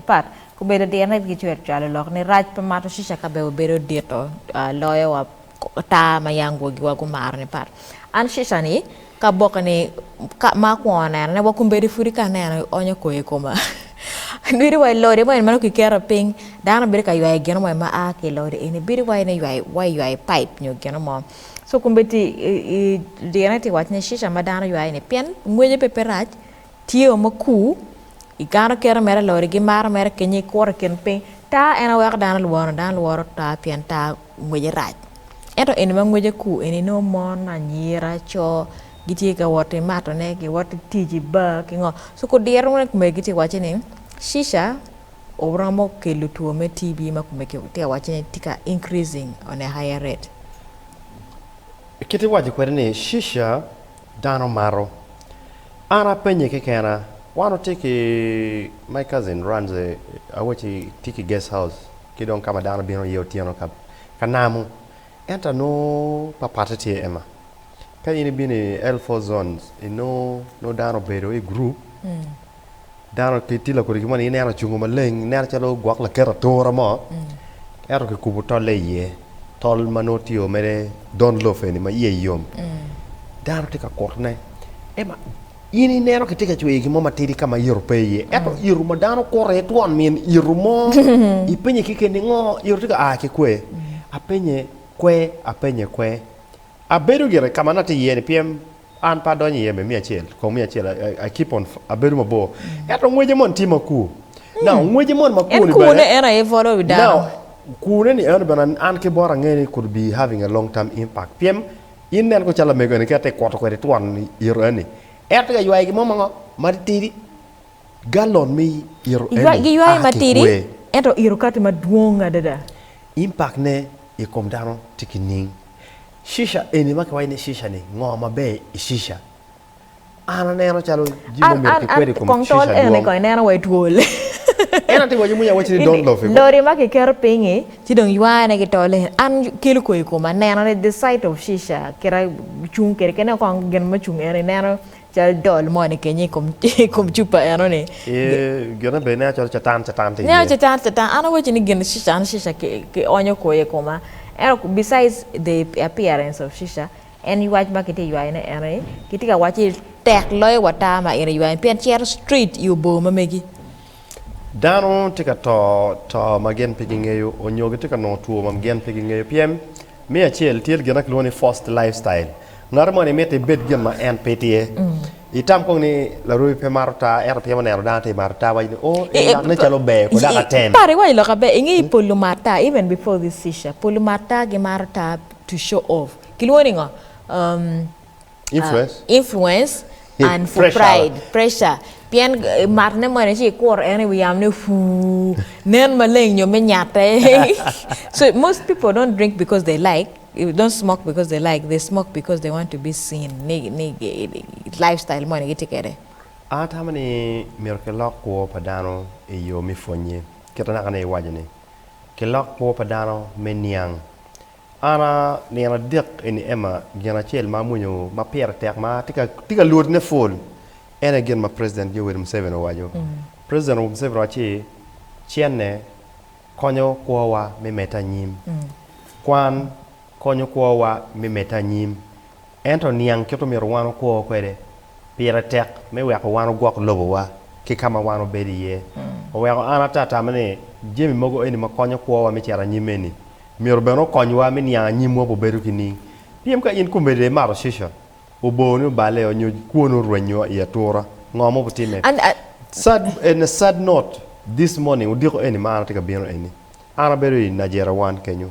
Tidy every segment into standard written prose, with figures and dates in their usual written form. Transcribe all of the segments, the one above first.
Pat ko bedo diana gi chwet chalo lok ni Rac Pa Mato Shisha ka bedo dieto Leyo wa ta mayango gi wagu mar ni pat an shisha ni ka boka ni ka ma ko na ne waku bedo furi ka na onyo ko e koma ndiri wa lori mo en ki kera ping dana bedo ka yai geno mo ma a ke lori ene biri wa ne yai pipe nyo geno mo so kumbeti diana ti watne shisha ma dana yai ne pen ngweje pepe Rac tiyo mo ku igano kera mera lori gi mar mera kenyi kwor ken ping ta ena wak dan luoro ta pian ta ngweje Rac eto ene ma ngweje ku ene no mon na nyira cho giti ka wote mato ne ki wote tiji ba ki ngo so ko diero ne kume giti wache ni shisha obramo ke lutuo me TB ma kume ki te wache ni tika increasing on a higher rate kiti waje kwere ni shisha dano maro ana penye ke kena wano tiki my cousin runs a wachi tiki guest house kidon kama dano bino yeo tiano kanamu enta no papatati ema ka ini bini L4 zones no dano bedo e group dano kitila kuri kimani ina chungu maleng ina chalo gwak la kera tora mo ero ke kubu tole ye tol manotio mere don lofe ni ma ye yom dano tika korne ema ini nero ketika cuy ki mama tiri kama Europeye eto iru madano kore tuan min iru mo ipenye kike ni ngo iru tika ke kwe apenye kwe aberu gere kama nati yene piem an pa donye yeme mi acel ko mi acel I keep on aberu mabo eto ngweje mon tima ku now ngweje mon maku ni ku ne era e follow with now ku ne ni en banan an ke bora ngene could be having a long term impact piem in nen ko chala mego ni kete koto ko tuan iru ani eto ga yuai mo mango matiri galon mi iru eni yuai matiri eto iru kati maduonga dada impact ne e kom dano tikining shisha eni makawai ne shisha ni ngoma be shisha ana neno chalo jimo mi ke kwede kom shisha ene ko neno wai tuole ena ti wajimu ya wachi don't love lori ma ke ker pingi ti dong yuai ne ke tole an kilo ko ko ma neno the site of shisha kera chung kere kena ko gen ma chung ene neno chal dol mo ne kenyi kom chupa eno ne gena be ne chal chatan te ne chatan ana wachi ni gen shisha ke onyo ko e koma besides the appearance of shisha and you watch market you ane ene kitika wachi tek loy wata ma ene you ane pen chair street you bo ma megi dano tika to magen pigingeyo onyoge tika no tuo magen pigingeyo piem mi acel tiel gena kloni forced lifestyle ngarmo ne mete bed gema en pta itam ko ni Larubi pe marta er pe manero dante marta wa o ne chalo be ko daga tem pare wa lo ka be ngi polu marta even before this shisha polu marta ge marta to show off kilwoni ngo influence and for pressure pian marne mo ne chi kor ene wi am ne fu nen maleng nyo me nyate so most people don't drink because they like. Don't smoke because they like. They smoke because they want to be seen. Lifestyle mo ni gitikere. Ata mani mirkelok po padano iyo mifonye. Kita na kana iwajani. Kelok po padano menyang. Ana ni ana dik ini ema gena chel ma munyo ma per tek ma tika lord ne fol. Ena gen ma president Yoweri Museveni wajo. President Museveni wachi chienne konyo kwa me meta nyim. Kwan konyo ko wa mi meta nyim ento niang kyoto mi rwano ko kwede pira tek me we ko wano gok lobo wa ki kama wano bedi ye o we ana tata mane jemi mogo eni ma konyo ko wa mi chara nyimeni mi robeno konyo wa mi niang nyimo bo bedu kini piem ka in kumbede maro shisha o bonu bale o nyu kuono rwenyo ya tora ngomo butime sad note this morning udiko eni ma tika bino eni ana bedu Nigeria one kenyo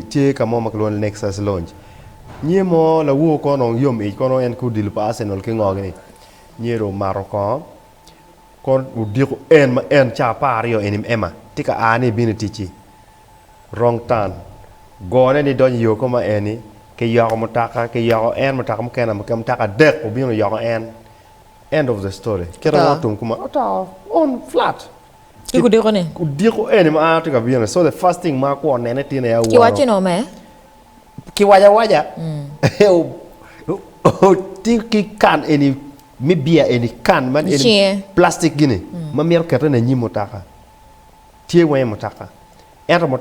tie kamo maklon Nexus launch nyemo la wo ko no yom e ko no en ku dil pa Arsenal ke ngogi nyero maroko kon udiko en cha par yo enim ema tika ani binitichi wrong turn gone ni don yo ko ma eni ke yo ko mutaka ke yo en mutaka mo kena mo kam taka dek o bino yo en end of the story kera watum kuma on flat Kudiko eni ma tika biene. So the first thing ma ko nene tine ya Kiwaco no me Kiwaja tiki kan eni mi bia eni kan man eni plastic gini ma mer kata na nyimo taka tie waye mutaka ento mo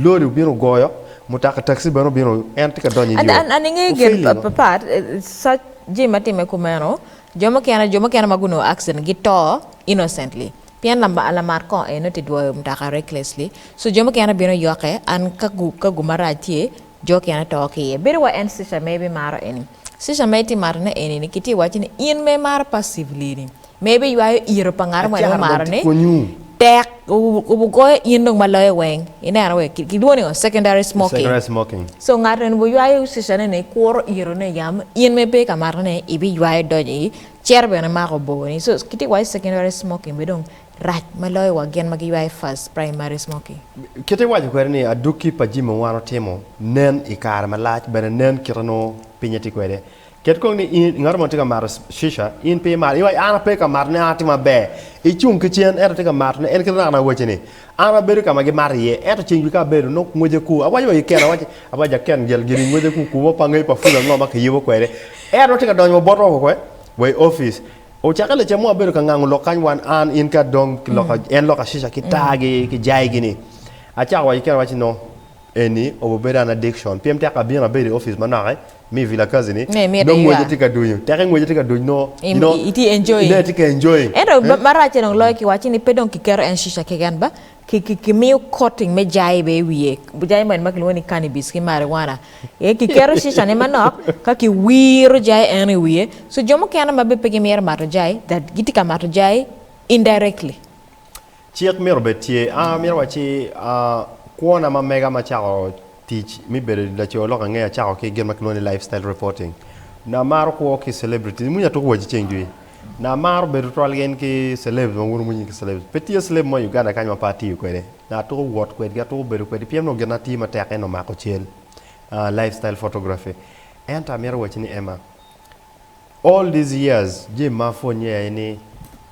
lori biro goyo mutaka taxi bano biro ento ka donyi yo and ngege papa sa jima time kumeno joma kiana maguno accident gito innocently pian lamba ala marko e no tidwo mutaka recklessly so joma kiana bino yoke an kagu marati jo kiana to ke biro wa en sisha maybe maro eni sisha meti marne eni ni kiti wachini in me mar passively ni maybe you are iro pangar mo marne tek ubu go indong maloy wang ina we kidwoni secondary smoking so ngaren bu yayu sisane ne koro iro ne yam in me be kamarne ibi yayu doji cherbe na mako boni so kiti wai secondary smoking bedong rat maloy wa gen magi yayu first primary smoking kiti waji kwerni aduki pajimo wano temo nen ikar malach bene nen kirano pinyati kwede ket ko ni ngar mo tiga mar shisha in pe mar iwa ana pe ka mar ne atima be I chung kichen era tiga mar ne en kina na wachini ana beru ka magi mar ye eta chingu ka beru no ngoje ku awaje wa ikena waje abaja ken gel giri ngoje ku ku pa ngai pa fula no maka yiwo kwere era tiga donyo boto ko kwe we office o chakale chamo beru ka ngangu lokany wan an in ka dong loka en loka shisha kitagi ki jai gini acha wa ikena wachi no eni obera an addiction pmta ka bien abere office manare mi vila kazi ni no ngoje tika dunyo tere ngoje tika dunyo no iti enjoy ne tika enjoy ero marache no loy ki wachi ni pedon ki kero en shisha ke gan ba ki mi cutting me jai be wiye bu jai man mak loni cannabis ki marijuana e ki kero shisha ne manok ka ki wiro jai en wiye so jomo kana mabe pege mer mato jai that gitika mato jai indirectly chiek mero betie mero wachi kuona ma mega ma chao teach mi bere la cho lo nga chao ke gen makloni lifestyle reporting na mar ko ki celebrity mu ya to waji chengi na mar be ritual gen ki celeb mo nguru mu ki celeb petit celeb mo Uganda kan ma party ko de na to wot ko ga to be ko de piem no gena ti ma te no ma ko chel lifestyle photography enta mer wachi ni Emma all these years je ma fonye ni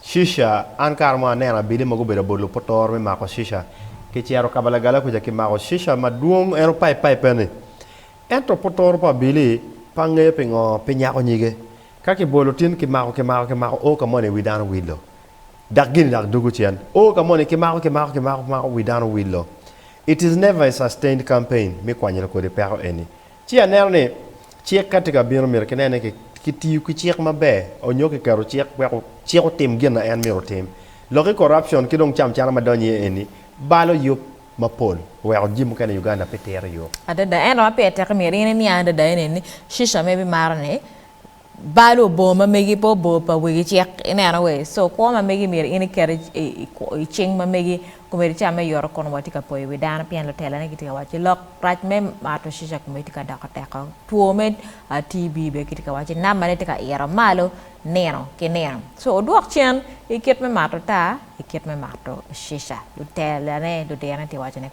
shisha an karma ne na bile mago be bolo potor me ma ko shisha ke chiaro kabala gala ko jaki ma shisha maduong ero pai pene ento potor pa bili pange pingo pinya ko nyige kaki bolo tin ki ma ko o ka mone wi dan wi lo dak gini dak dugu chian o ka mone ki ma ko wi dan wi lo it is never a sustained campaign mi kwanyel ko de pero eni chia nerne chia katika biro mir kenene ke kiti ku chiek mabe o nyoke karo chiek ko chiek tim gena en miro tim loki corruption ki dong cham chana madonye eni balo yup mapol wa jim kana Uganda petere yo adada eno apete kamiri ni anda da ni shisha maybe marne balo boma megi po bo pa wigi chek ina we so ko ma megi mir ini kere i ching ma megi ko meri chama yor kon wati ka po wi dana pian lo tela ne kiti wachi lok raj me mato shisha ko meti ka da ka ta ka tuo med TB be kiti ka wachi na mane te ka era malo neno ke neno so oduok chen iket me mato ta iket me mato shisha lo tela ne do dena ti wachi ne